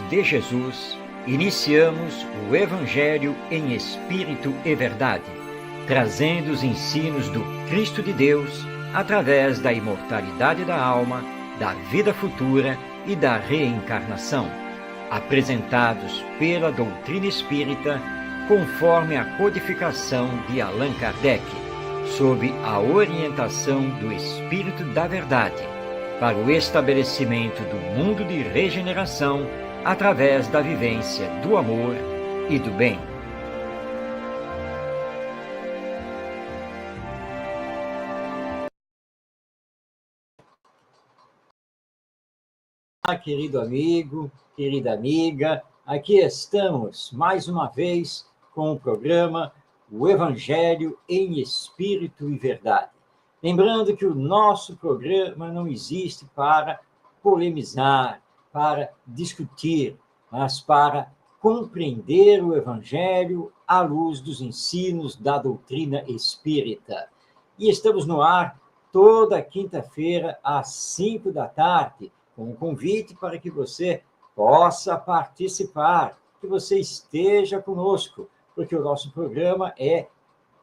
de Jesus, iniciamos o Evangelho em Espírito e Verdade, trazendo os ensinos do Cristo de Deus através da imortalidade da alma, da vida futura e da reencarnação, apresentados pela doutrina espírita conforme a codificação de Allan Kardec, sob a orientação do Espírito da Verdade, para o estabelecimento do mundo de regeneração através da vivência do amor e do bem. Olá, querido amigo, querida amiga, aqui estamos mais uma vez com o programa O Evangelho em Espírito e Verdade. Lembrando que o nosso programa não existe para polemizar, para discutir, mas para compreender o Evangelho à luz dos ensinos da doutrina espírita. E estamos no ar toda quinta-feira, às 5 da tarde, com um convite para que você possa participar, que você esteja conosco, porque o nosso programa é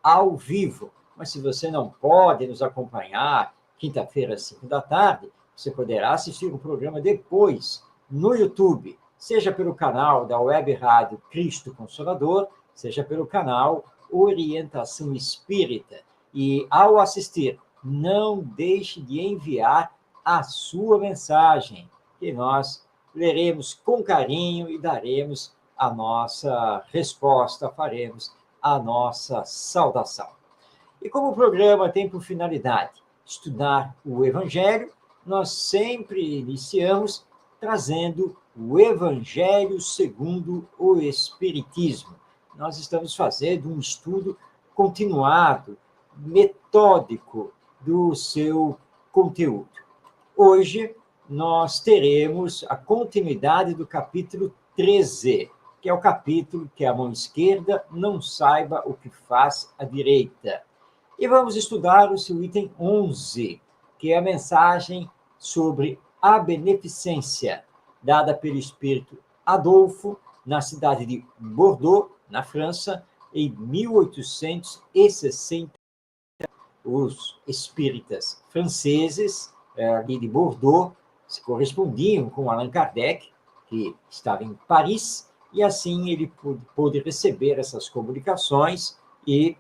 ao vivo. Mas se você não pode nos acompanhar quinta-feira, às 5 da tarde, você poderá assistir o programa depois, no YouTube, seja pelo canal da Web Rádio Cristo Consolador, seja pelo canal Orientação Espírita. E, ao assistir, não deixe de enviar a sua mensagem, que nós leremos com carinho e daremos a nossa resposta, faremos a nossa saudação. E como o programa tem por finalidade estudar o Evangelho, nós sempre iniciamos trazendo o Evangelho segundo o Espiritismo. Nós estamos fazendo um estudo continuado, metódico do seu conteúdo. Hoje, nós teremos a continuidade do capítulo 13, que é o capítulo que a mão esquerda não saiba o que faz a direita. E vamos estudar o seu item 11, que é a mensagem sobre a beneficência, dada pelo espírito Adolfo, na cidade de Bordeaux, na França, em 1860. Os espíritas franceses, ali de Bordeaux, se correspondiam com Allan Kardec, que estava em Paris, e assim ele pôde receber essas comunicações e,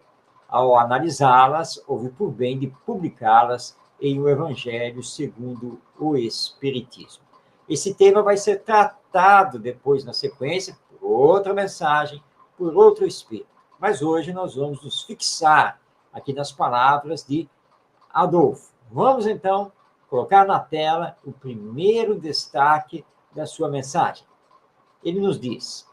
ao analisá-las, houve por bem de publicá-las em O Evangelho segundo o Espiritismo. Esse tema vai ser tratado depois, na sequência, por outra mensagem, por outro espírito. Mas hoje nós vamos nos fixar aqui nas palavras de Adolfo. Vamos, então, colocar na tela o primeiro destaque da sua mensagem. Ele nos diz: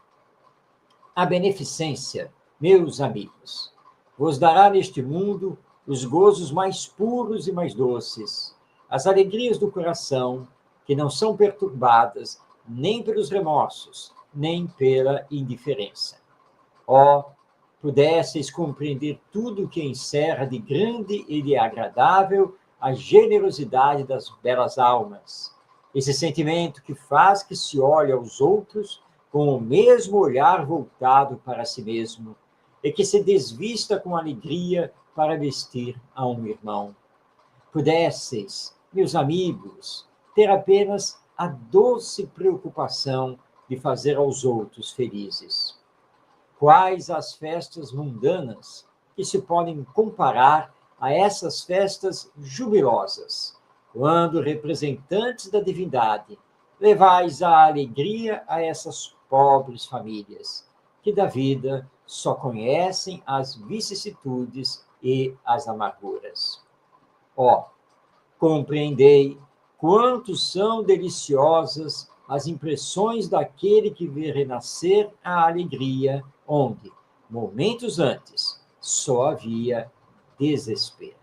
a beneficência, meus amigos, vos dará neste mundo os gozos mais puros e mais doces, as alegrias do coração, que não são perturbadas nem pelos remorsos, nem pela indiferença. Ó, pudesseis compreender tudo o que encerra de grande e de agradável a generosidade das belas almas, esse sentimento que faz que se olhe aos outros com o mesmo olhar voltado para si mesmo, e que se desvista com alegria para vestir a um irmão. Pudesseis, meus amigos, ter apenas a doce preocupação de fazer aos outros felizes. Quais as festas mundanas que se podem comparar a essas festas jubilosas, quando representantes da divindade levais a alegria a essas pobres famílias, que da vida só conhecem as vicissitudes e as amarguras. Ó, compreendei quanto são deliciosas as impressões daquele que vê renascer a alegria, onde, momentos antes, só havia desespero.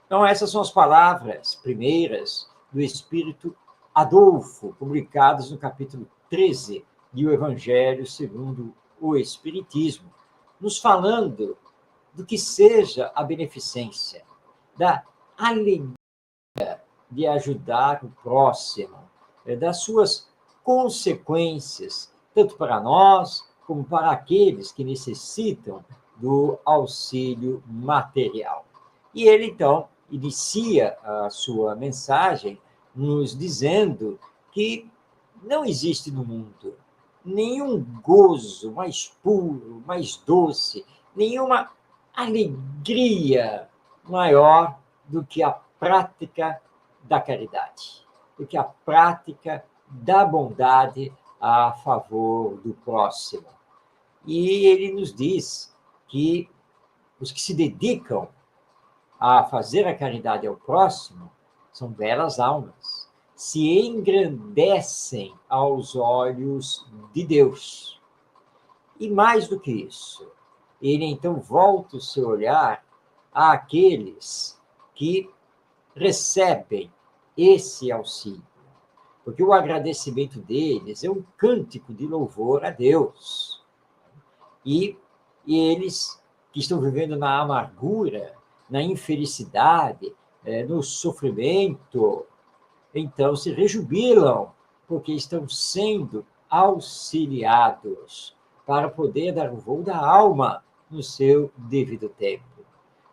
Então, essas são as palavras primeiras do Espírito Adolfo, publicadas no capítulo 13 do Evangelho segundo o Espiritismo, nos falando do que seja a beneficência, da alegria de ajudar o próximo, das suas consequências, tanto para nós como para aqueles que necessitam do auxílio material. E ele, então, inicia a sua mensagem nos dizendo que não existe no mundo nenhum gozo mais puro, mais doce, nenhuma alegria maior do que a prática da caridade, do que a prática da bondade a favor do próximo. E ele nos diz que os que se dedicam a fazer a caridade ao próximo são belas almas, se engrandecem aos olhos de Deus. E mais do que isso, ele então volta o seu olhar àqueles que recebem esse auxílio, porque o agradecimento deles é um cântico de louvor a Deus. E eles que estão vivendo na amargura, na infelicidade, no sofrimento, então se rejubilam, porque estão sendo auxiliados para poder dar o voo da alma no seu devido tempo.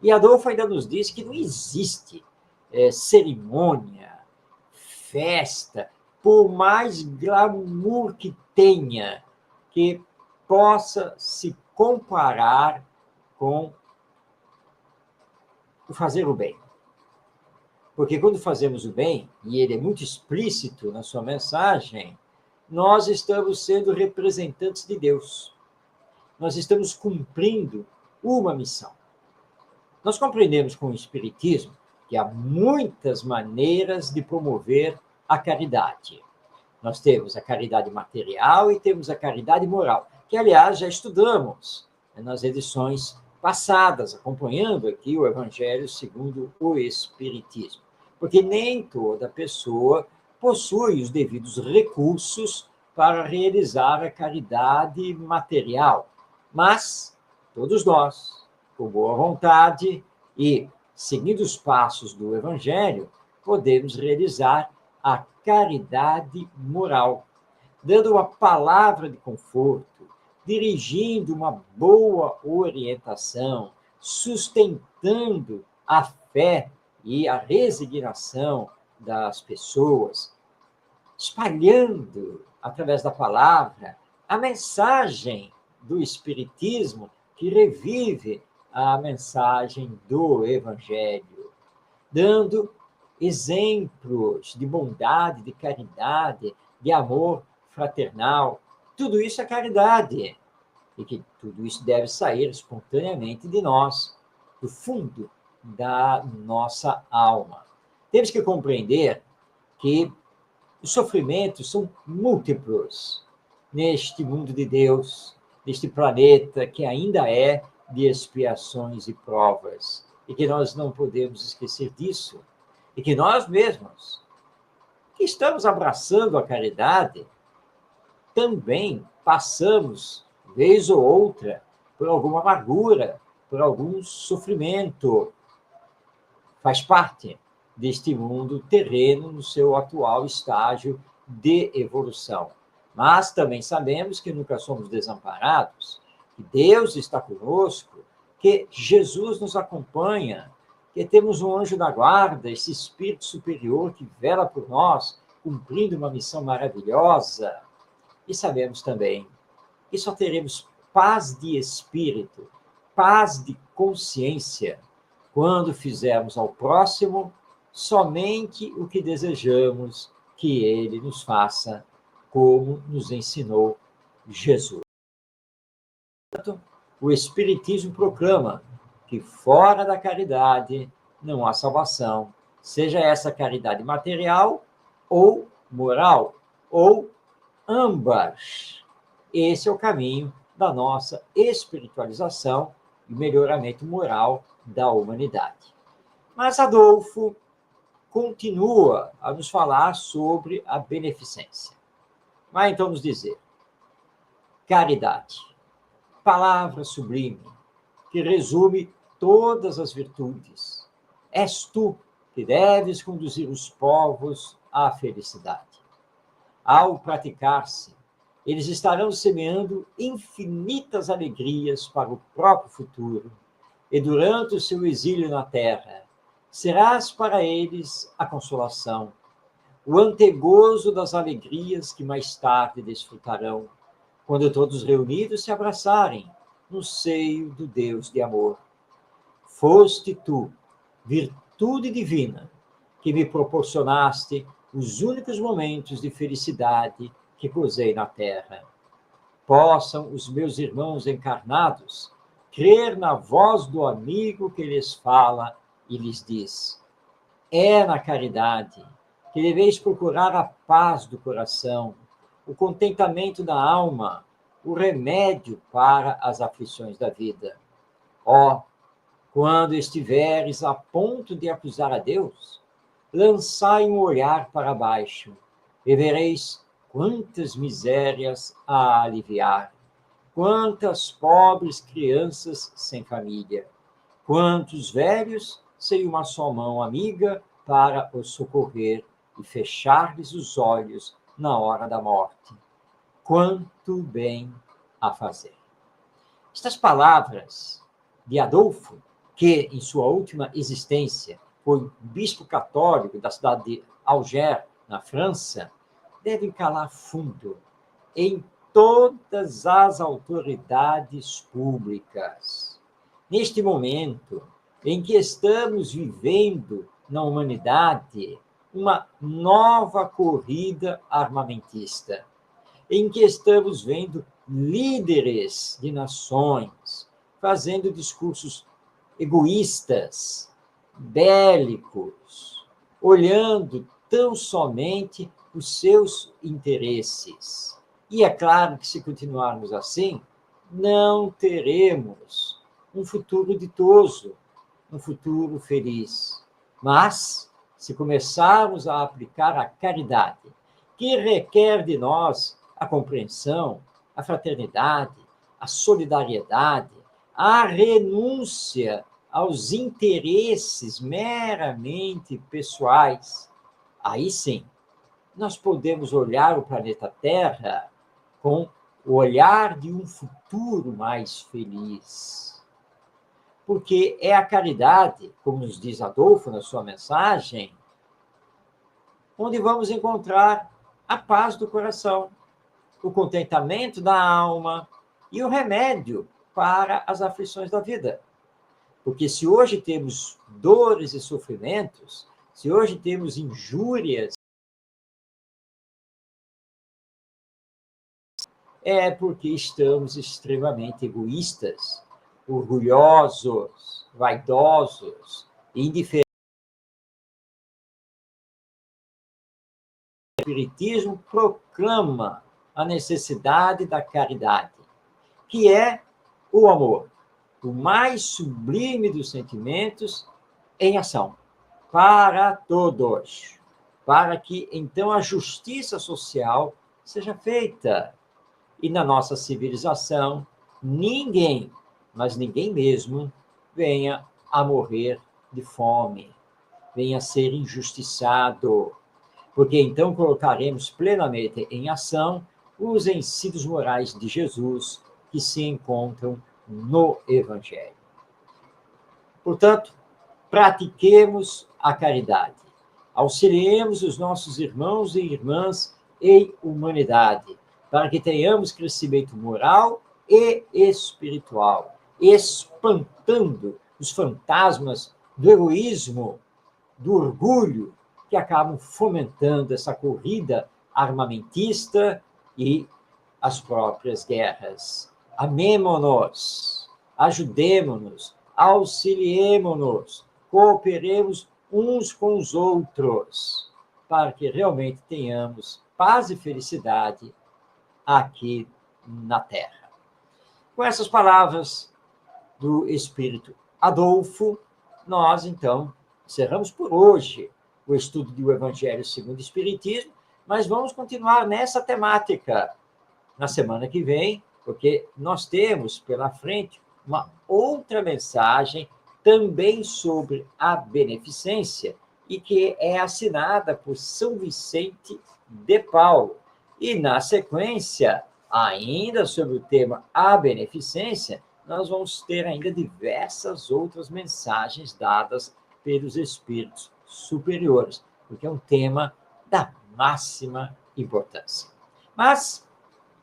E Adolfo ainda nos diz que não existe cerimônia, festa, por mais glamour que tenha, que possa se comparar com o fazer o bem. Porque quando fazemos o bem, e ele é muito explícito na sua mensagem, nós estamos sendo representantes de Deus. Nós estamos cumprindo uma missão. Nós compreendemos com o Espiritismo que há muitas maneiras de promover a caridade. Nós temos a caridade material e temos a caridade moral, que, aliás, já estudamos nas edições passadas, acompanhando aqui o Evangelho segundo o Espiritismo. Porque nem toda pessoa possui os devidos recursos para realizar a caridade material, mas todos nós, com boa vontade e seguindo os passos do Evangelho, podemos realizar a caridade moral, dando uma palavra de conforto, dirigindo uma boa orientação, sustentando a fé e a resignação das pessoas, espalhando, através da palavra, a mensagem do Espiritismo, que revive a mensagem do Evangelho, dando exemplos de bondade, de caridade, de amor fraternal. Tudo isso é caridade. E que tudo isso deve sair espontaneamente de nós, do fundo da nossa alma. Temos que compreender que os sofrimentos são múltiplos neste mundo de Deus, neste planeta que ainda é de expiações e provas, e que nós não podemos esquecer disso, e que nós mesmos, que estamos abraçando a caridade, também passamos, vez ou outra, por alguma amargura, por algum sofrimento. Faz parte deste mundo terreno no seu atual estágio de evolução. Mas também sabemos que nunca somos desamparados, que Deus está conosco, que Jesus nos acompanha, que temos um anjo da guarda, esse espírito superior que vela por nós, cumprindo uma missão maravilhosa. E sabemos também que só teremos paz de espírito, paz de consciência, quando fizermos ao próximo somente o que desejamos que ele nos faça, como nos ensinou Jesus. O Espiritismo proclama que fora da caridade não há salvação, seja essa caridade material ou moral, ou ambas. Esse é o caminho da nossa espiritualização e melhoramento moral da humanidade. Mas Adolfo continua a nos falar sobre a beneficência. Vai então nos dizer: caridade, palavra sublime, que resume todas as virtudes. És tu que deves conduzir os povos à felicidade. ao praticar-se, eles estarão semeando infinitas alegrias para o próprio futuro, e durante o seu exílio na terra, serás para eles a consolação, o antegozo das alegrias que mais tarde desfrutarão, quando todos reunidos se abraçarem no seio do Deus de amor. Foste tu, virtude divina, que me proporcionaste os únicos momentos de felicidade que gozei na terra. Possam os meus irmãos encarnados crer na voz do amigo que lhes fala e lhes diz: é na caridade que deveis procurar a paz do coração, o contentamento da alma, o remédio para as aflições da vida. Ó, quando estiveres a ponto de acusar a Deus, lançai um olhar para baixo e vereis quantas misérias a aliviar, quantas pobres crianças sem família, quantos velhos sem uma só mão amiga para os socorrer e fechar-lhes os olhos na hora da morte. Quanto bem a fazer. Estas palavras de Adolfo, que em sua última existência foi bispo católico da cidade de Alger, na França, devem calar fundo em todas as autoridades públicas. Neste momento em que estamos vivendo na humanidade uma nova corrida armamentista, em que estamos vendo líderes de nações fazendo discursos egoístas, bélicos, olhando tão somente os seus interesses. E é claro que, se continuarmos assim, não teremos um futuro ditoso, um futuro feliz. Mas, se começarmos a aplicar a caridade, que requer de nós a compreensão, a fraternidade, a solidariedade, a renúncia aos interesses meramente pessoais, aí sim, nós podemos olhar o planeta Terra com o olhar de um futuro mais feliz. Porque é a caridade, como nos diz Adolfo na sua mensagem, onde vamos encontrar a paz do coração, o contentamento da alma e o remédio para as aflições da vida. Porque se hoje temos dores e sofrimentos, se hoje temos injúrias, é porque estamos extremamente egoístas, orgulhosos, vaidosos, indiferentes. O Espiritismo proclama a necessidade da caridade, que é o amor, o mais sublime dos sentimentos em ação, para todos, para que, então, a justiça social seja feita. E na nossa civilização, ninguém, mas ninguém mesmo, venha a morrer de fome, venha a ser injustiçado, porque então colocaremos plenamente em ação os ensinos morais de Jesus que se encontram no Evangelho. Portanto, pratiquemos a caridade, auxiliemos os nossos irmãos e irmãs em humanidade, para que tenhamos crescimento moral e espiritual, espantando os fantasmas do egoísmo, do orgulho, que acabam fomentando essa corrida armamentista e as próprias guerras. Amemo-nos, ajudemo-nos, auxiliemo-nos, cooperemos uns com os outros, para que realmente tenhamos paz e felicidade aqui na Terra. Com essas palavras do Espírito Adolfo, nós, então, encerramos por hoje o estudo do Evangelho segundo o Espiritismo, mas vamos continuar nessa temática na semana que vem, porque nós temos pela frente uma outra mensagem também sobre a beneficência e que é assinada por São Vicente de Paulo, E, na sequência, ainda sobre o tema a beneficência, nós vamos ter ainda diversas outras mensagens dadas pelos espíritos superiores, porque é um tema da máxima importância. Mas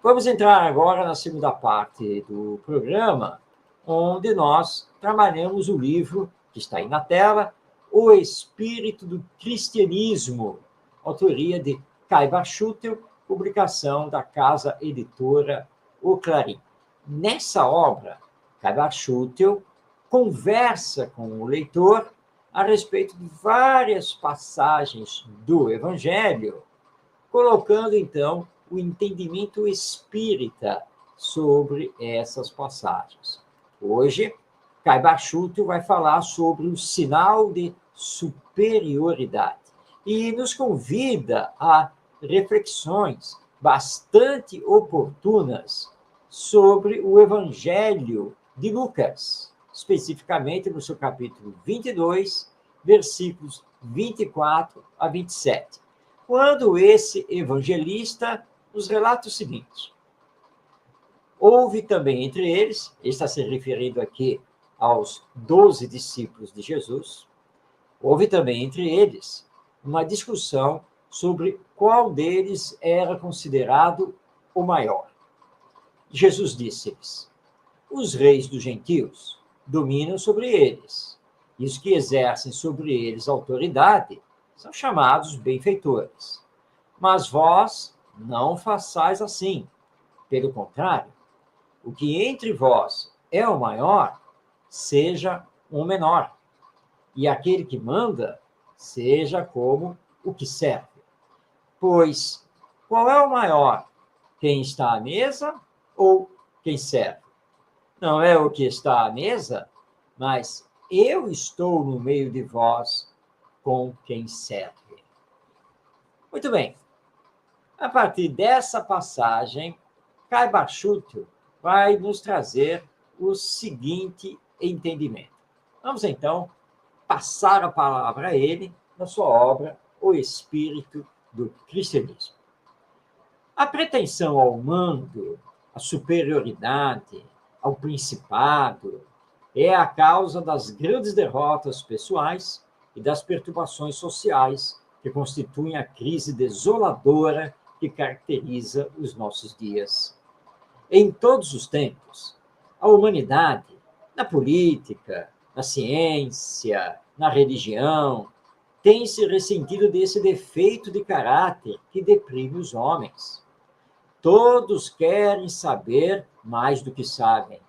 vamos entrar agora na segunda parte do programa, onde nós trabalhamos o livro que está aí na tela, O Espírito do Cristianismo, autoria de Caibar Schutel, publicação da casa editora O Clarim. Nessa obra, Caibar Schutel conversa com o leitor a respeito de várias passagens do Evangelho, colocando, então, o entendimento espírita sobre essas passagens. Hoje, Caibar Schutel vai falar sobre o sinal de superioridade e nos convida a reflexões bastante oportunas sobre o Evangelho de Lucas, especificamente no seu capítulo 22, versículos 24 a 27, quando esse evangelista nos relata o seguinte: houve também entre eles, ele está se referindo aqui aos 12 discípulos de Jesus, houve também entre eles uma discussão sobre qual deles era considerado o maior. Jesus disse-lhes: os reis dos gentios dominam sobre eles, e os que exercem sobre eles autoridade são chamados benfeitores. Mas vós não façais assim. Pelo contrário, o que entre vós é o maior, seja o menor, e aquele que manda, seja como o que serve. Pois qual é o maior? Quem está à mesa ou quem serve? Não é o que está à mesa, mas eu estou no meio de vós com quem serve. Muito bem. A partir dessa passagem, Caibar Schutel vai nos trazer o seguinte entendimento. Vamos, então, passar a palavra a ele na sua obra O Espírito do Cristianismo. A pretensão ao mando, à superioridade, ao principado, é a causa das grandes derrotas pessoais e das perturbações sociais que constituem a crise desoladora que caracteriza os nossos dias. Em todos os tempos, a humanidade, na política, na ciência, na religião, tem se ressentido desse defeito de caráter que deprime os homens. Todos querem saber mais do que sabem.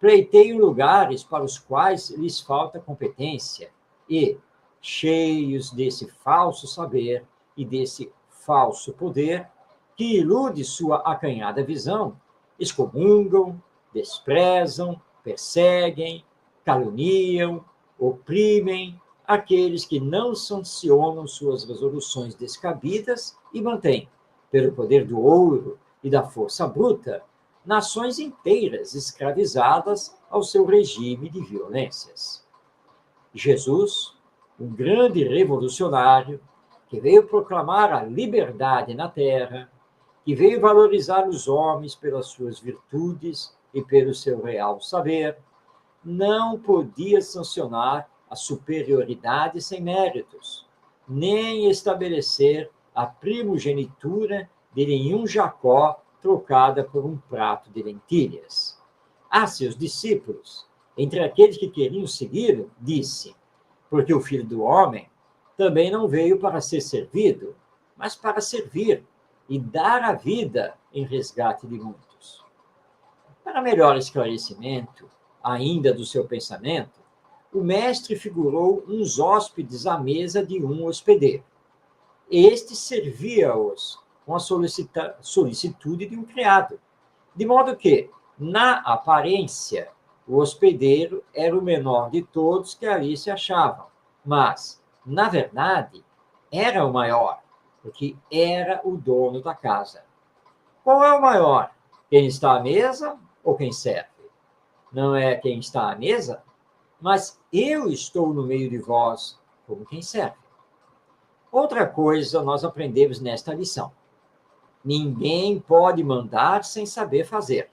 Pleiteiam lugares para os quais lhes falta competência e, cheios desse falso saber e desse falso poder, que ilude sua acanhada visão, excomungam, desprezam, perseguem, caluniam, oprimem aqueles que não sancionam suas resoluções descabidas e mantêm, pelo poder do ouro e da força bruta, nações inteiras escravizadas ao seu regime de violências. Jesus, um grande revolucionário, que veio proclamar a liberdade na terra, que veio valorizar os homens pelas suas virtudes e pelo seu real saber, não podia sancionar a superioridade sem méritos, nem estabelecer a primogenitura de nenhum Jacó trocada por um prato de lentilhas. A seus discípulos, entre aqueles que queriam segui-lo, disse: porque o Filho do Homem também não veio para ser servido, mas para servir e dar a vida em resgate de muitos. Para melhor esclarecimento, ainda do seu pensamento, o mestre figurou uns hóspedes à mesa de um hospedeiro. Este servia-os com a solicitude de um criado, de modo que, na aparência, o hospedeiro era o menor de todos que ali se achavam, mas, na verdade, era o maior, porque era o dono da casa. Qual é o maior? Quem está à mesa ou quem serve? Não é quem está à mesa, mas eu estou no meio de vós como quem serve. Outra coisa nós aprendemos nesta lição. Ninguém pode mandar sem saber fazer,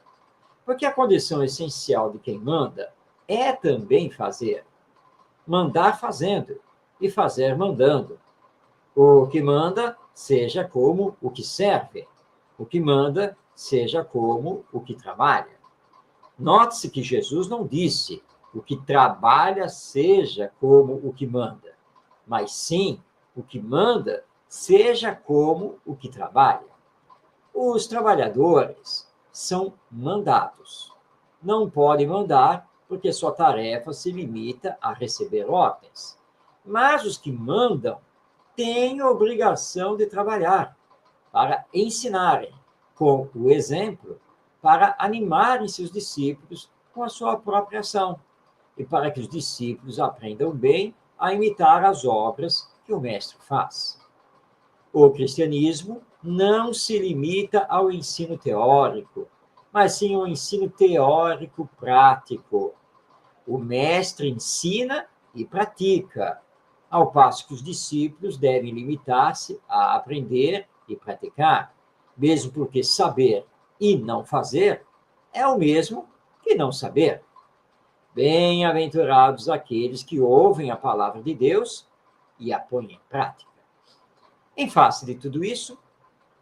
porque a condição essencial de quem manda é também fazer. Mandar fazendo e fazer mandando. O que manda seja como o que serve. O que manda seja como o que trabalha. Note-se que Jesus não disse o que trabalha seja como o que manda, mas sim o que manda seja como o que trabalha. Os trabalhadores são mandados. Não podem mandar porque sua tarefa se limita a receber ordens. Mas os que mandam têm a obrigação de trabalhar para ensinarem, com o exemplo, para animarem seus discípulos com a sua própria ação e para que os discípulos aprendam bem a imitar as obras que o Mestre faz. O cristianismo não se limita ao ensino teórico, mas sim ao ensino teórico prático. O mestre ensina e pratica, ao passo que os discípulos devem limitar-se a aprender e praticar, mesmo porque saber e não fazer é o mesmo que não saber. Bem-aventurados aqueles que ouvem a palavra de Deus e a põem em prática. Em face de tudo isso,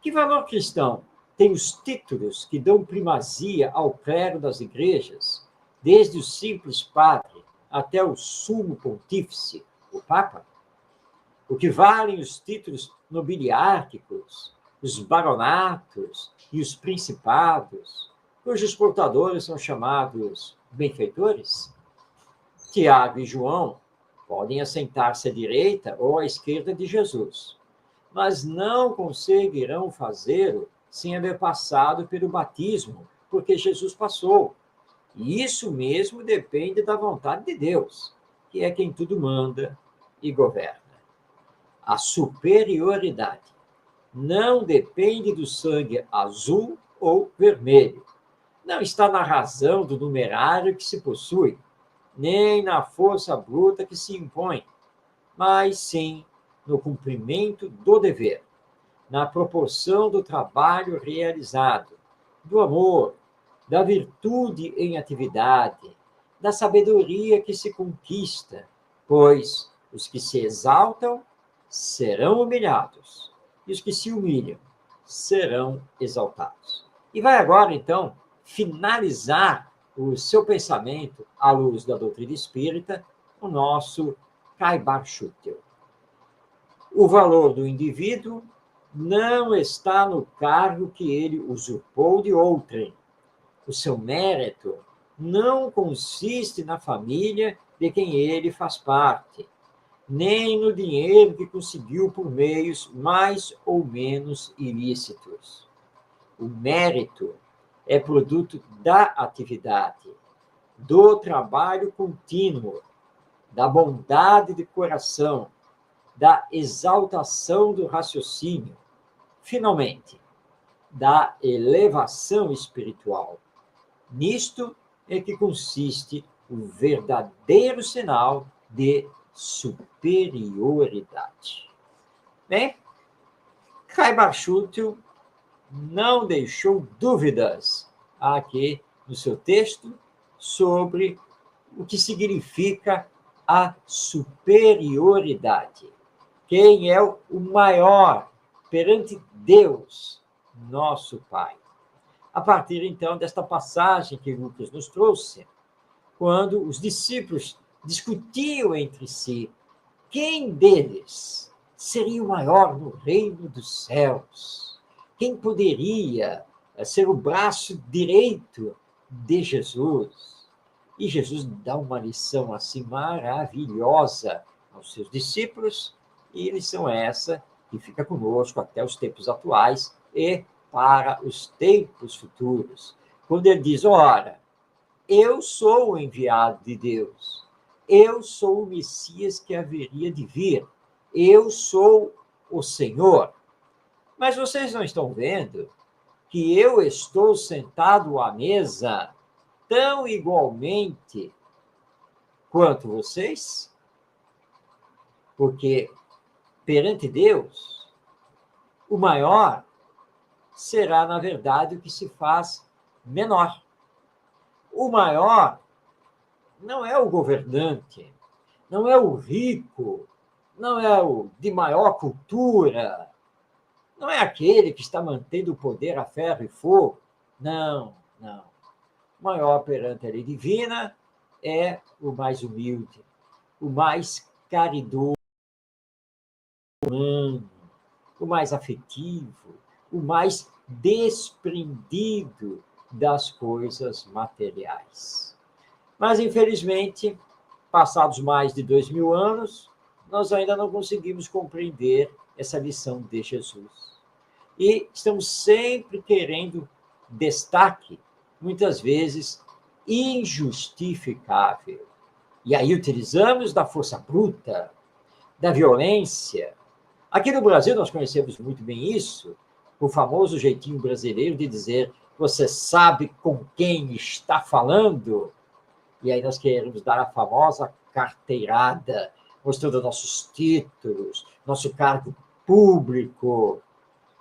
que valor cristão tem os títulos que dão primazia ao clero das igrejas, desde o simples padre até o sumo pontífice, o Papa? O que valem os títulos nobiliárquicos, os baronatos e os principados, cujos portadores são chamados benfeitores? Tiago e João podem assentar-se à direita ou à esquerda de Jesus, mas não conseguirão fazê-lo sem haver passado pelo batismo, porque Jesus passou. E isso mesmo depende da vontade de Deus, que é quem tudo manda e governa. A superioridade não depende do sangue azul ou vermelho. Não está na razão do numerário que se possui, nem na força bruta que se impõe, mas sim no cumprimento do dever, na proporção do trabalho realizado, do amor, da virtude em atividade, da sabedoria que se conquista, pois os que se exaltam serão humilhados, e os que se humilham serão exaltados. E vai agora, então, finalizar o seu pensamento à luz da doutrina espírita, o nosso Caibar Schutel. O valor do indivíduo não está no cargo que ele usurpou de outrem. O seu mérito não consiste na família de quem ele faz parte, nem no dinheiro que conseguiu por meios mais ou menos ilícitos. O mérito é produto da atividade, do trabalho contínuo, da bondade de coração, da exaltação do raciocínio, finalmente, da elevação espiritual. Nisto é que consiste o verdadeiro sinal de superioridade. Bem, Caibar Schutel não deixou dúvidas aqui no seu texto sobre o que significa a superioridade. Quem é o maior perante Deus, nosso Pai? A partir, então, desta passagem que Lucas nos trouxe, quando os discípulos discutiam entre si quem deles seria o maior no reino dos céus, quem poderia ser o braço direito de Jesus. E Jesus dá uma lição assim maravilhosa aos seus discípulos, e lição essa que fica conosco até os tempos atuais e para os tempos futuros. Quando ele diz, ora, eu sou o enviado de Deus, eu sou o Messias que haveria de vir, eu sou o Senhor. Mas vocês não estão vendo que eu estou sentado à mesa tão igualmente quanto vocês? Porque perante Deus, o maior será, na verdade, o que se faz menor. O maior não é o governante, não é o rico, não é o de maior cultura, não é aquele que está mantendo o poder a ferro e fogo. Não, não. O maior perante a lei divina é o mais humilde, o mais caridoso, o mais afetivo, o mais desprendido das coisas materiais. Mas, infelizmente, passados mais de 2000 anos, nós ainda não conseguimos compreender essa lição de Jesus. E estamos sempre querendo destaque, muitas vezes injustificável. E aí utilizamos da força bruta, da violência. Aqui no Brasil nós conhecemos muito bem isso, o famoso jeitinho brasileiro de dizer: você sabe com quem está falando? E aí nós queremos dar a famosa carteirada, mostrando nossos títulos, nosso cargo público.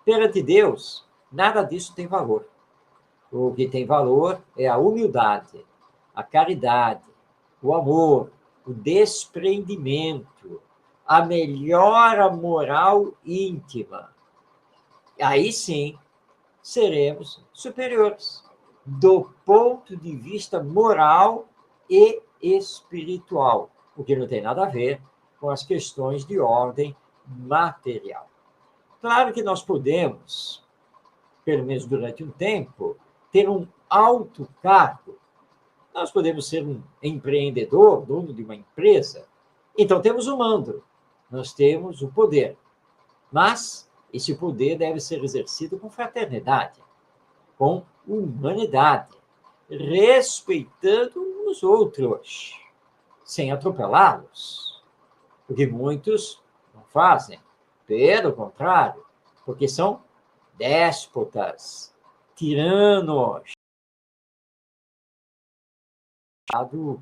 Perante Deus, nada disso tem valor. O que tem valor é a humildade, a caridade, o amor, o desprendimento, a melhora moral íntima. Aí sim seremos superiores do ponto de vista moral e espiritual, o que não tem nada a ver com as questões de ordem material. Claro que nós podemos, pelo menos durante um tempo, ter um alto cargo. Nós podemos ser um empreendedor, dono de uma empresa. Então, temos o mando, nós temos o poder. Mas esse poder deve ser exercido com fraternidade, com humanidade, respeitando os outros, sem atropelá-los. Porque muitos não fazem. Pelo contrário, porque são déspotas, tiranos.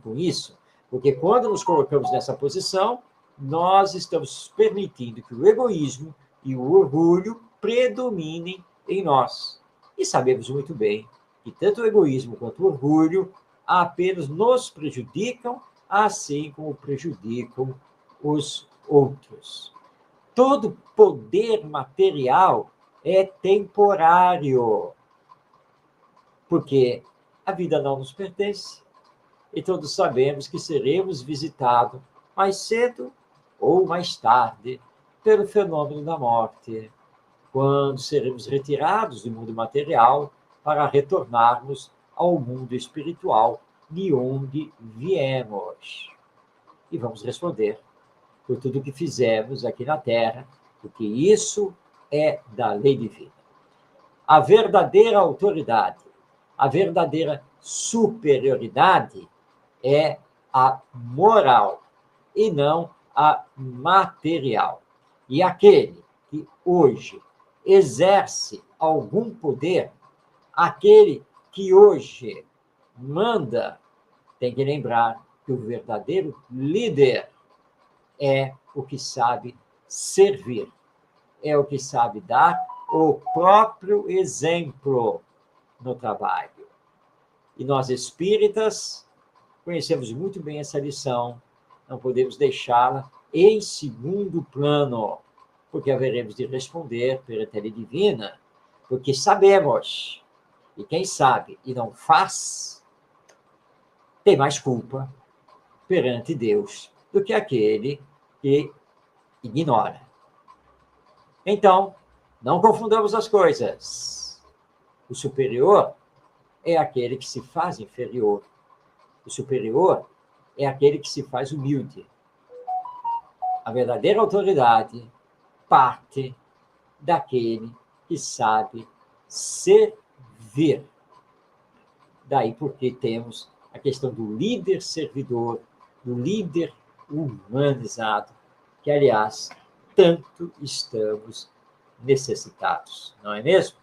Com isso, porque quando nos colocamos nessa posição, nós estamos permitindo que o egoísmo e o orgulho predominem em nós. E sabemos muito bem que tanto o egoísmo quanto o orgulho apenas nos prejudicam, assim como prejudicam os outros. Todo poder material é temporário, porque a vida não nos pertence e todos sabemos que seremos visitados mais cedo ou mais tarde pelo fenômeno da morte, quando seremos retirados do mundo material para retornarmos ao mundo espiritual de onde viemos. E vamos responder por tudo que fizemos aqui na Terra, porque isso é da lei divina. A verdadeira autoridade, a verdadeira superioridade é a moral e não a material. E aquele que hoje exerce algum poder, aquele que hoje manda, tem que lembrar que o verdadeiro líder é o que sabe servir, é o que sabe dar o próprio exemplo no trabalho. E nós espíritas conhecemos muito bem essa lição, não podemos deixá-la em segundo plano, porque haveremos de responder perante a lei divina, porque sabemos, e quem sabe e não faz, tem mais culpa perante Deus do que aquele que ignora. Então, não confundamos as coisas. O superior é aquele que se faz inferior. O superior é aquele que se faz humilde. A verdadeira autoridade parte daquele que sabe servir. Daí porque temos a questão do líder servidor, do líder humanizado, que, aliás, tanto estamos necessitados, não é mesmo?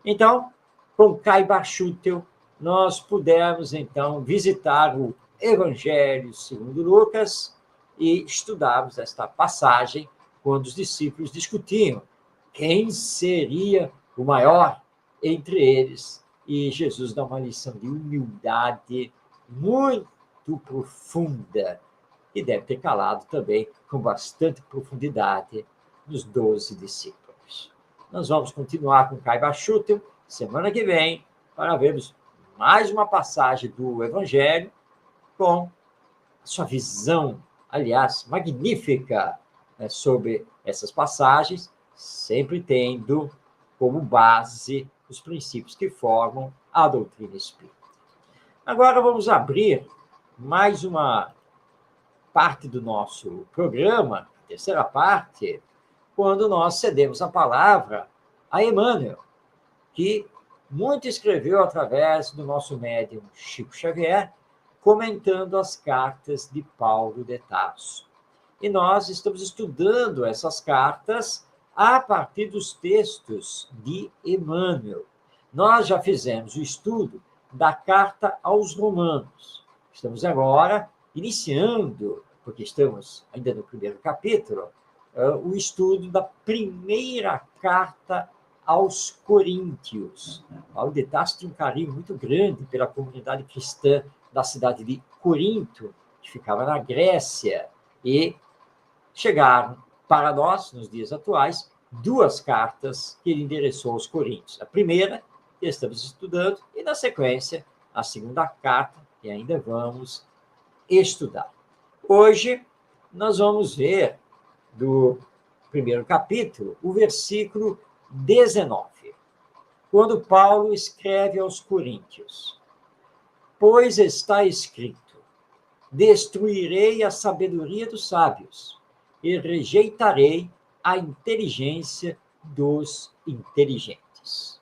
Então, com Caiba Schutel, nós pudemos, então, visitar o Evangelho segundo Lucas e estudarmos esta passagem quando os discípulos discutiam quem seria o maior entre eles, e Jesus dá uma lição de humildade muito profunda, e deve ter calado também com bastante profundidade nos 12 discípulos. Nós vamos continuar com Caiba Schutel semana que vem, para vermos mais uma passagem do Evangelho com sua visão, aliás, magnífica, né, sobre essas passagens, sempre tendo como base os princípios que formam a doutrina espírita. Agora vamos abrir mais uma parte do nosso programa, a terceira parte, quando nós cedemos a palavra a Emmanuel, que muito escreveu através do nosso médium Chico Xavier, comentando as cartas de Paulo de Tarso. E nós estamos estudando essas cartas a partir dos textos de Emmanuel. Nós já fizemos o estudo da carta aos Romanos. Estamos agora iniciando, porque estamos ainda no primeiro capítulo, o estudo da primeira carta aos Coríntios. Paulo de Tarso tinha um carinho muito grande pela comunidade cristã da cidade de Corinto, que ficava na Grécia, e chegaram para nós, nos dias atuais, duas cartas que ele endereçou aos Coríntios. A primeira, que estamos estudando, e, na sequência, a segunda carta, que ainda vamos estudar. Hoje, nós vamos ver, do primeiro capítulo, o versículo 19, quando Paulo escreve aos Coríntios: pois está escrito, destruirei a sabedoria dos sábios e rejeitarei a inteligência dos inteligentes.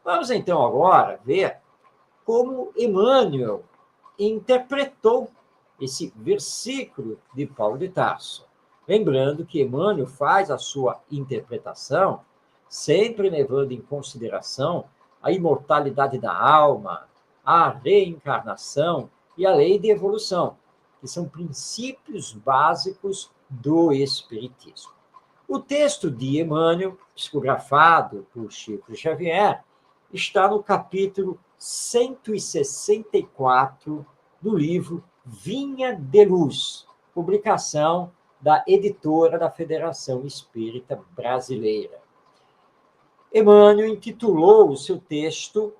Vamos então agora ver como Emmanuel interpretou esse versículo de Paulo de Tarso. Lembrando que Emmanuel faz a sua interpretação sempre levando em consideração a imortalidade da alma, a reencarnação e a lei de evolução, que são princípios básicos do Espiritismo. O texto de Emmanuel, psicografado por Chico Xavier, está no capítulo 164 do livro Vinha de Luz, publicação da editora da Federação Espírita Brasileira. Emmanuel intitulou o seu texto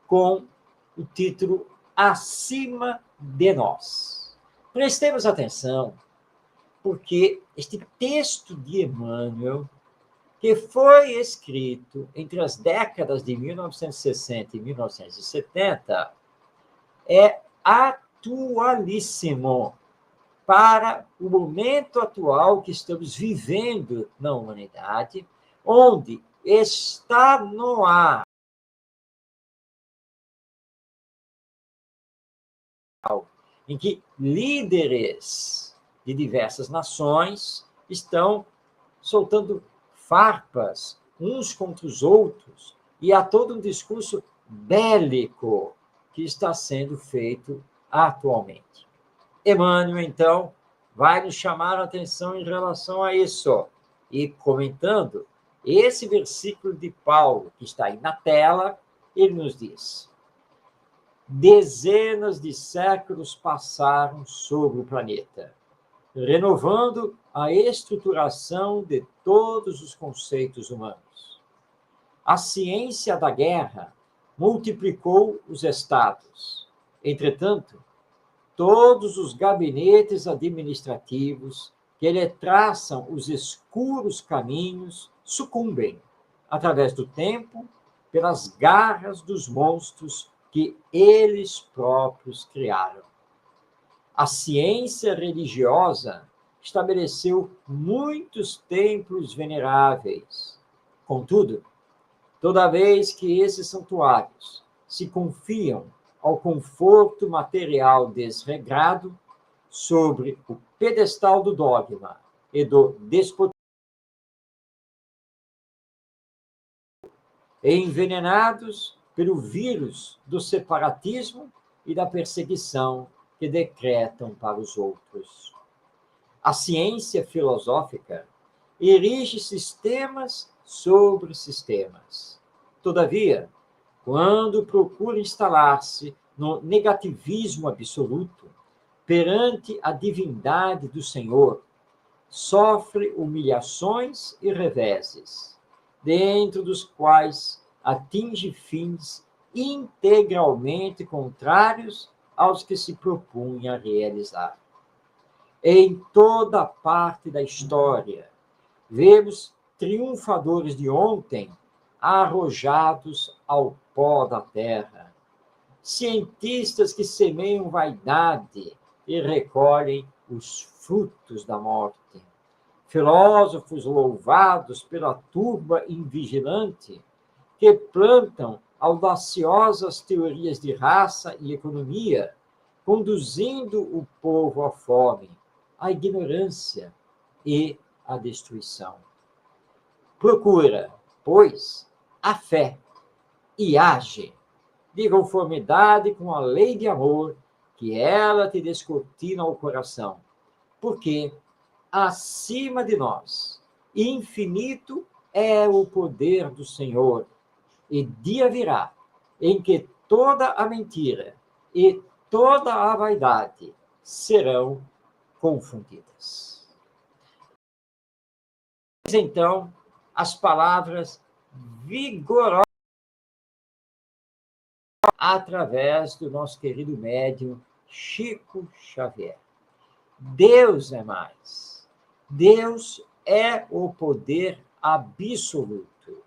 com o título Acima de Nós. Prestemos atenção, porque este texto de Emmanuel, que foi escrito entre as décadas de 1960 e 1970, é atualíssimo para o momento atual que estamos vivendo na humanidade, onde está no ar em que líderes de diversas nações estão soltando farpas uns contra os outros, e há todo um discurso bélico que está sendo feito atualmente. Emmanuel, então, vai nos chamar a atenção em relação a isso, e comentando esse versículo de Paulo, que está aí na tela, ele nos diz: dezenas de séculos passaram sobre o planeta, renovando a estruturação de todos os conceitos humanos. A ciência da guerra multiplicou os estados. Entretanto, todos os gabinetes administrativos que lhe traçam os escuros caminhos sucumbem, através do tempo, pelas garras dos monstros que eles próprios criaram. A ciência religiosa estabeleceu muitos templos veneráveis. Contudo, toda vez que esses santuários se confiam ao conforto material desregrado, sobre o pedestal do dogma e do despotismo, envenenados pelo vírus do separatismo e da perseguição que decretam para os outros. A ciência filosófica erige sistemas sobre sistemas. Todavia, quando procura instalar-se no negativismo absoluto, perante a divindade do Senhor, sofre humilhações e reveses, dentro dos quais atinge fins integralmente contrários aos que se propunha realizar. Em toda parte da história, vemos triunfadores de ontem arrojados ao pó da terra, cientistas que semeiam vaidade e recolhem os frutos da morte, filósofos louvados pela turba invigilante que plantam audaciosas teorias de raça e economia, conduzindo o povo à fome, à ignorância e à destruição. Procura, pois, a fé e age de conformidade com a lei de amor que ela te descortina ao coração, porque acima de nós, infinito é o poder do Senhor, e dia virá em que toda a mentira e toda a vaidade serão confundidas. Então, as palavras vigorosas através do nosso querido médium Chico Xavier. Deus é mais. Deus é o poder absoluto.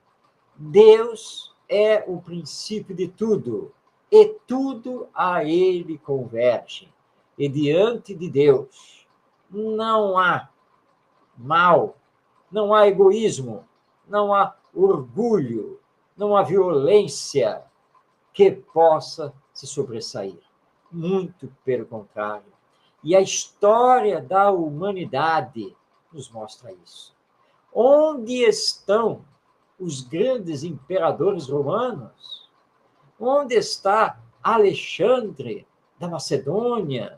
Deus é o princípio de tudo, e tudo a ele converge. E diante de Deus não há mal, não há egoísmo, não há orgulho, não há violência que possa se sobressair. Muito pelo contrário. E a história da humanidade nos mostra isso. Onde estão os grandes imperadores romanos? Onde está Alexandre da Macedônia?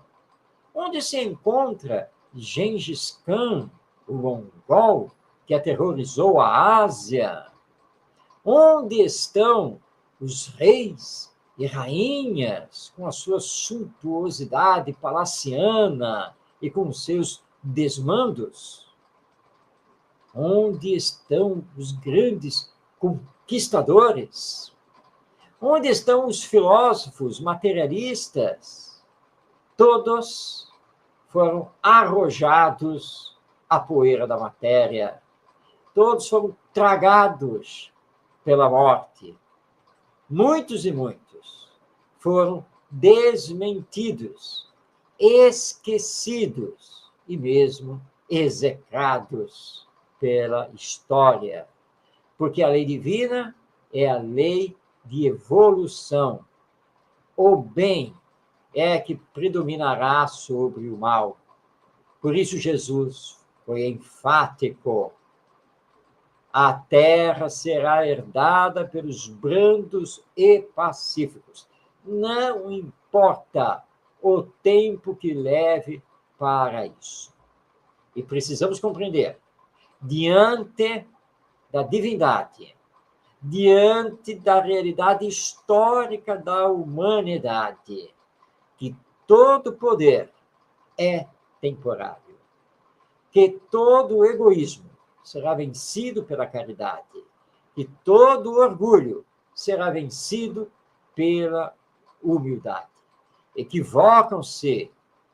Onde se encontra Gengis Khan, o mongol, que aterrorizou a Ásia? Onde estão os reis e rainhas com a sua suntuosidade palaciana e com seus desmandos? Onde estão os grandes conquistadores? Onde estão os filósofos materialistas? Todos foram arrojados à poeira da matéria. Todos foram tragados pela morte. Muitos e muitos foram desmentidos, esquecidos e mesmo execrados pela história, porque a lei divina é a lei de evolução. O bem é que predominará sobre o mal. Por isso Jesus foi enfático: a terra será herdada pelos brandos e pacíficos. Não importa o tempo que leve para isso. E precisamos compreender, diante da divindade, diante da realidade histórica da humanidade, que todo poder é temporário, que todo egoísmo será vencido pela caridade, que todo orgulho será vencido pela humildade. Equivocam-se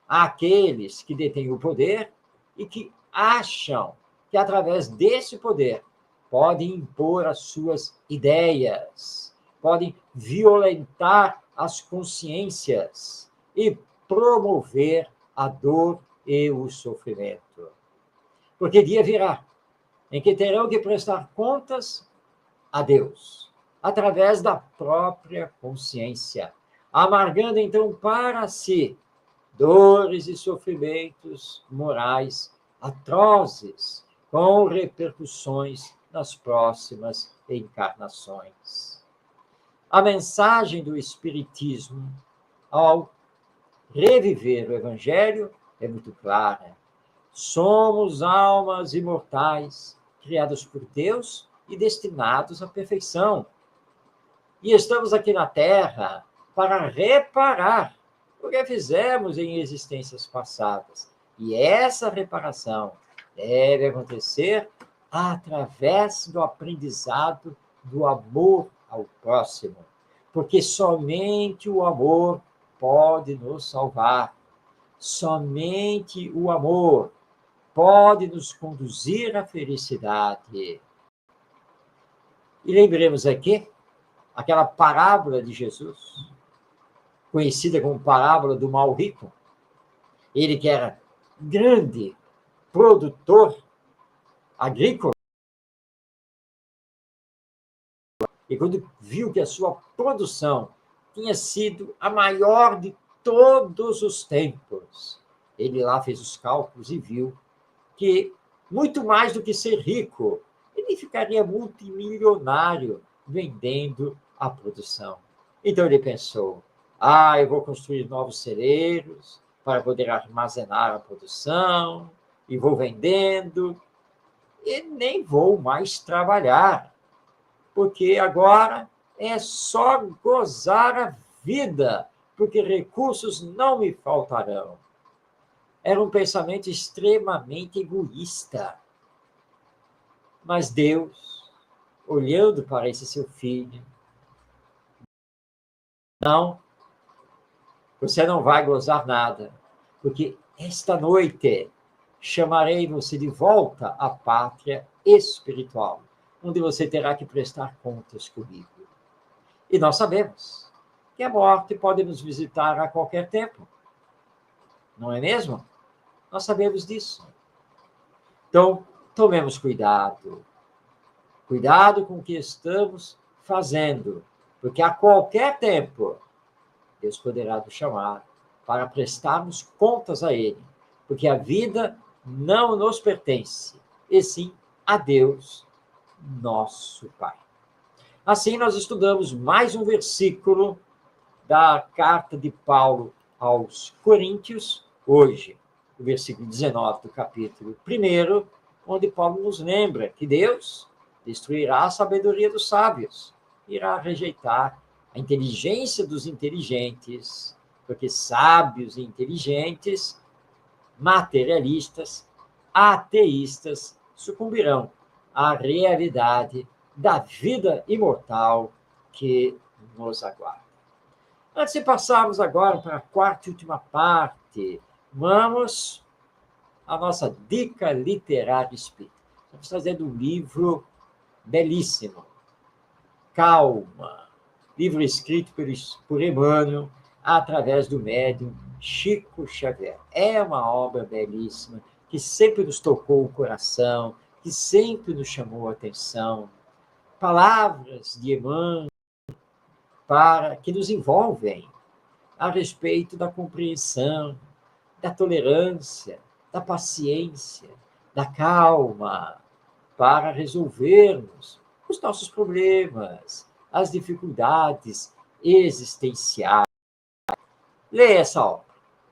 aqueles que detêm o poder e que acham que, através desse poder, podem impor as suas ideias, podem violentar as consciências e promover a dor e o sofrimento. Porque dia virá em que terão que prestar contas a Deus, através da própria consciência, amargando então para si dores e sofrimentos morais atrozes, com repercussões nas próximas encarnações. A mensagem do Espiritismo, ao reviver o Evangelho, é muito clara. Somos almas imortais, criadas por Deus e destinados à perfeição. E estamos aqui na Terra para reparar o que fizemos em existências passadas. E essa reparação deve acontecer através do aprendizado do amor ao próximo, porque somente o amor pode nos salvar. Somente o amor pode nos conduzir à felicidade. E lembremos aqui aquela parábola de Jesus, conhecida como parábola do mal rico. Ele que era grande produtor agrícola, e quando viu que a sua produção tinha sido a maior de todos os tempos, ele lá fez os cálculos e viu que, muito mais do que ser rico, ele ficaria multimilionário vendendo a produção. Então ele pensou, eu vou construir novos celeiros para poder armazenar a produção, e vou vendendo, e nem vou mais trabalhar, porque agora é só gozar a vida, porque recursos não me faltarão. Era um pensamento extremamente egoísta. Mas Deus, olhando para esse seu filho, não, você não vai gozar nada, porque esta noite chamarei você de volta à pátria espiritual, onde você terá que prestar contas comigo. E nós sabemos que a morte pode nos visitar a qualquer tempo, não é mesmo? Nós sabemos disso. Então, tomemos cuidado. Cuidado com o que estamos fazendo, porque a qualquer tempo Deus poderá nos chamar para prestarmos contas a Ele, porque a vida não nos pertence, e sim a Deus, nosso Pai. Assim, nós estudamos mais um versículo da carta de Paulo aos Coríntios, hoje, o versículo 19 do capítulo 1, onde Paulo nos lembra que Deus destruirá a sabedoria dos sábios, irá rejeitar a inteligência dos inteligentes, porque sábios e inteligentes, materialistas, ateístas, sucumbirão à realidade da vida imortal que nos aguarda. Antes de passarmos agora para a quarta e última parte, vamos à nossa dica literária espírita. Estamos trazendo um livro belíssimo, Calma, livro escrito por Emmanuel, através do médium Chico Xavier. É uma obra belíssima, que sempre nos tocou o coração, que sempre nos chamou a atenção. Palavras de Emmanuel que nos envolvem a respeito da compreensão, da tolerância, da paciência, da calma, para resolvermos os nossos problemas, as dificuldades existenciais. Leia essa obra,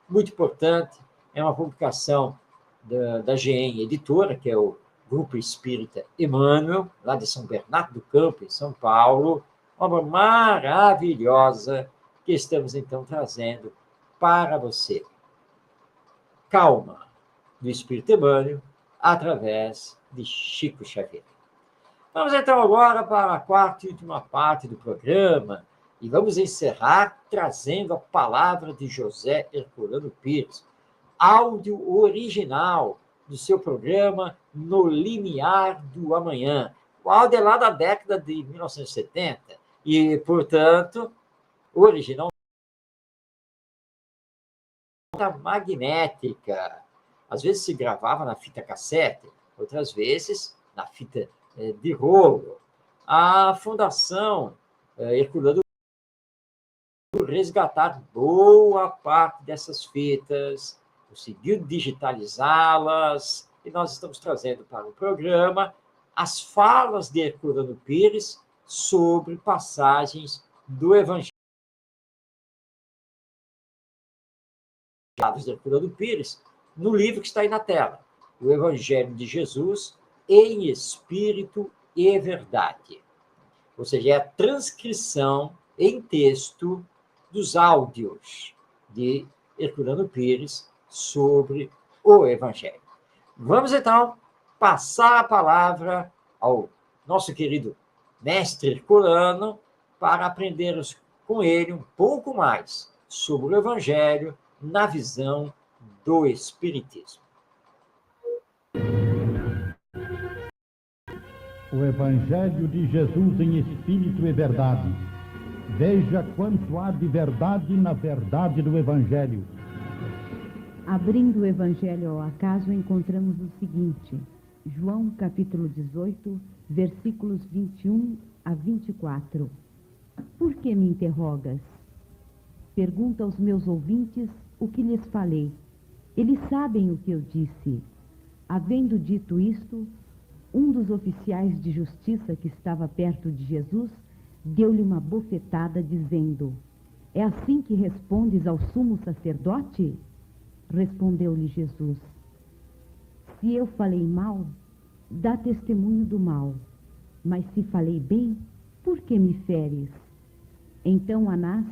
muito importante, é uma publicação da GEM Editora, que é o Grupo Espírita Emmanuel, lá de São Bernardo do Campo, em São Paulo, obra maravilhosa que estamos, então, trazendo para você. Calma, do Espírito Emmanuel, através de Chico Xavier. Vamos, então, agora para a quarta e última parte do programa, e vamos encerrar trazendo a palavra de José Herculano Pires, áudio original do seu programa No Limiar do Amanhã. O áudio é lá da década de 1970 e, portanto, original magnética. Às vezes se gravava na fita cassete, outras vezes na fita de rolo. A Fundação Herculano resgatar boa parte dessas fitas, conseguiu digitalizá-las, e nós estamos trazendo para o programa as falas de Herculano Pires sobre passagens do Evangelho de Herculano Pires, no livro que está aí na tela, O Evangelho de Jesus em Espírito e verdade. Ou seja, é a transcrição em texto dos áudios de Herculano Pires sobre o Evangelho. Vamos, então, passar a palavra ao nosso querido mestre Herculano para aprendermos com ele um pouco mais sobre o Evangelho na visão do Espiritismo. O Evangelho de Jesus em Espírito e Verdade. Veja quanto há de verdade na verdade do Evangelho. Abrindo o Evangelho ao acaso, encontramos o seguinte: João capítulo 18, versículos 21 a 24. Por que me interrogas? Pergunta aos meus ouvintes o que lhes falei. Eles sabem o que eu disse. Havendo dito isto, um dos oficiais de justiça que estava perto de Jesus deu-lhe uma bofetada, dizendo: É assim que respondes ao sumo sacerdote? Respondeu-lhe Jesus: Se eu falei mal, dá testemunho do mal. Mas se falei bem, por que me feres? Então Anás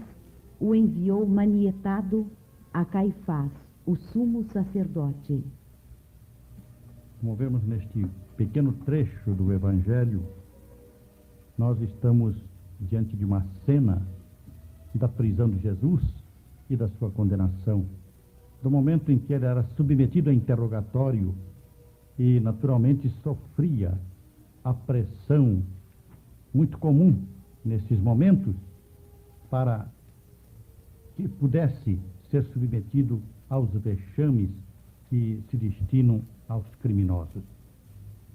o enviou manietado a Caifás, o sumo sacerdote. Como vemos neste pequeno trecho do Evangelho, nós estamos diante de uma cena da prisão de Jesus e da sua condenação, do momento em que ele era submetido a interrogatório e, naturalmente, sofria a pressão muito comum nesses momentos para que pudesse ser submetido aos vexames que se destinam aos criminosos.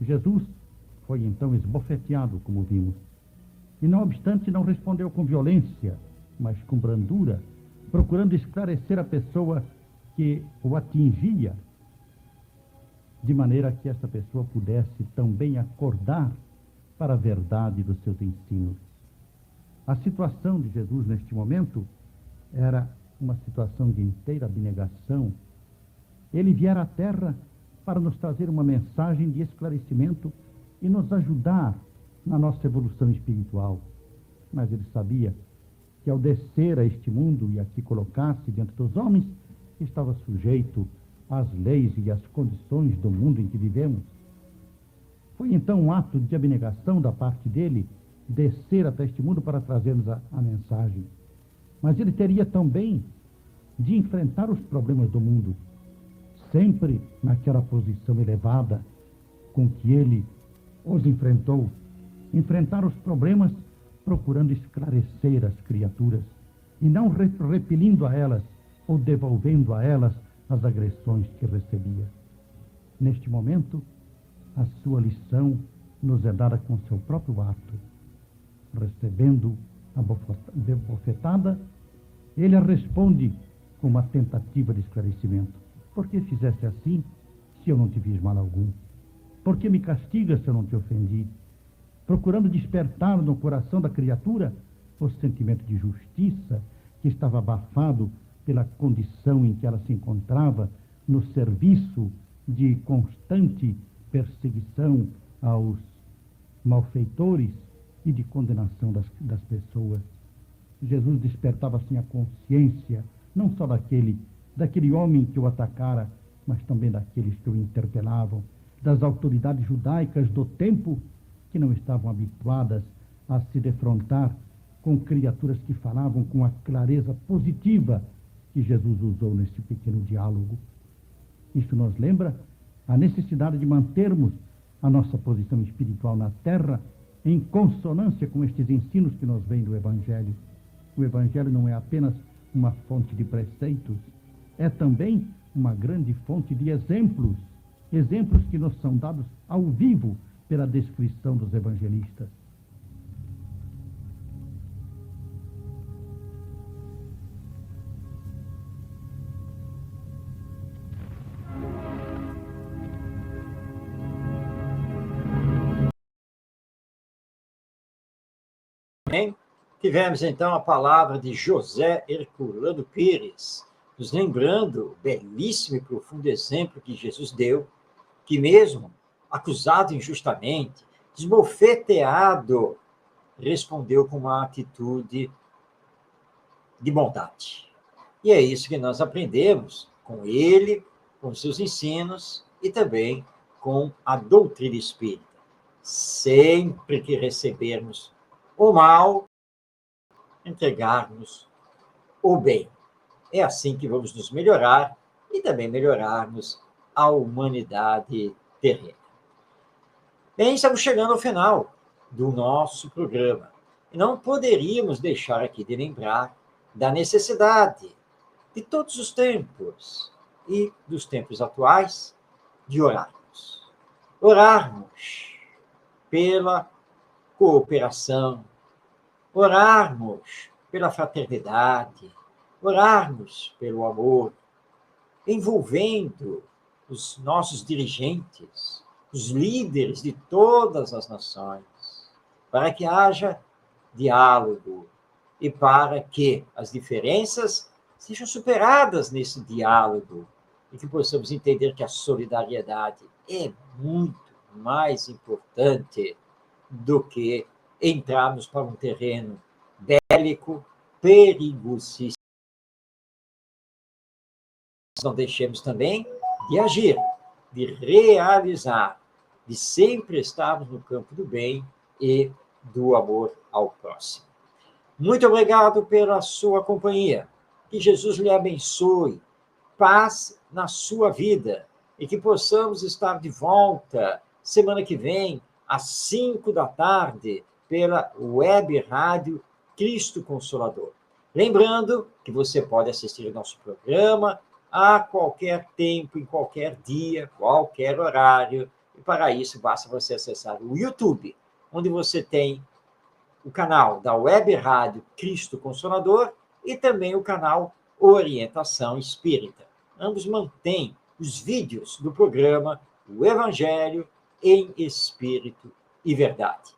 Jesus foi então esbofeteado, como vimos, e não obstante não respondeu com violência, mas com brandura, procurando esclarecer a pessoa que o atingia, de maneira que essa pessoa pudesse também acordar para a verdade dos seus ensinos. A situação de Jesus neste momento era uma situação de inteira abnegação. Ele viera à Terra para nos trazer uma mensagem de esclarecimento e nos ajudar na nossa evolução espiritual. Mas ele sabia que ao descer a este mundo e aqui colocar-se diante dos homens, estava sujeito às leis e às condições do mundo em que vivemos. Foi então um ato de abnegação da parte dele descer até este mundo para trazer-nos a mensagem. Mas ele teria também de enfrentar os problemas do mundo, sempre naquela posição elevada com que ele os enfrentou, enfrentar os problemas procurando esclarecer as criaturas e não repelindo a elas ou devolvendo a elas as agressões que recebia. Neste momento, a sua lição nos é dada com seu próprio ato. Recebendo a bofetada, ele a responde com uma tentativa de esclarecimento. Por que fizeste assim, se eu não te fiz mal algum? Por que me castigas se eu não te ofendi? Procurando despertar no coração da criatura o sentimento de justiça que estava abafado pela condição em que ela se encontrava no serviço de constante perseguição aos malfeitores e de condenação das pessoas. Jesus despertava assim a consciência, não só daquele homem que o atacara, mas também daqueles que o interpelavam, das autoridades judaicas do tempo que não estavam habituadas a se defrontar com criaturas que falavam com a clareza positiva que Jesus usou nesse pequeno diálogo. Isso nos lembra a necessidade de mantermos a nossa posição espiritual na terra em consonância com estes ensinos que nos vêm do Evangelho. O Evangelho não é apenas uma fonte de preceitos, é também uma grande fonte de exemplos, exemplos que nos são dados ao vivo pela descrição dos evangelistas. Tivemos então a palavra de José Herculano Pires, nos lembrando o belíssimo e profundo exemplo que Jesus deu, que mesmo acusado injustamente, esbofeteado, respondeu com uma atitude de bondade. E é isso que nós aprendemos com ele, com seus ensinos e também com a doutrina espírita. Sempre que recebermos o mal, entregarmos o bem. É assim que vamos nos melhorar e também melhorarmos a humanidade terrena. Bem, estamos chegando ao final do nosso programa. E não poderíamos deixar aqui de lembrar da necessidade de todos os tempos e dos tempos atuais de orarmos. Orarmos pela cooperação, orarmos pela fraternidade, orarmos pelo amor, envolvendo os nossos dirigentes, os líderes de todas as nações, para que haja diálogo e para que as diferenças sejam superadas nesse diálogo e que possamos entender que a solidariedade é muito mais importante do que entrarmos para um terreno bélico, perigosíssimo. Não deixemos também de agir, de realizar, de sempre estarmos no campo do bem e do amor ao próximo. Muito obrigado pela sua companhia. Que Jesus lhe abençoe, paz na sua vida e que possamos estar de volta semana que vem, às 5 da tarde, pela Web Rádio Cristo Consolador. Lembrando que você pode assistir nosso programa a qualquer tempo, em qualquer dia, qualquer horário. E para isso, basta você acessar o YouTube, onde você tem o canal da Web Rádio Cristo Consolador e também o canal Orientação Espírita. Ambos mantêm os vídeos do programa O Evangelho em Espírito e Verdade.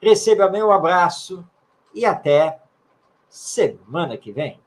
Receba meu abraço e até semana que vem.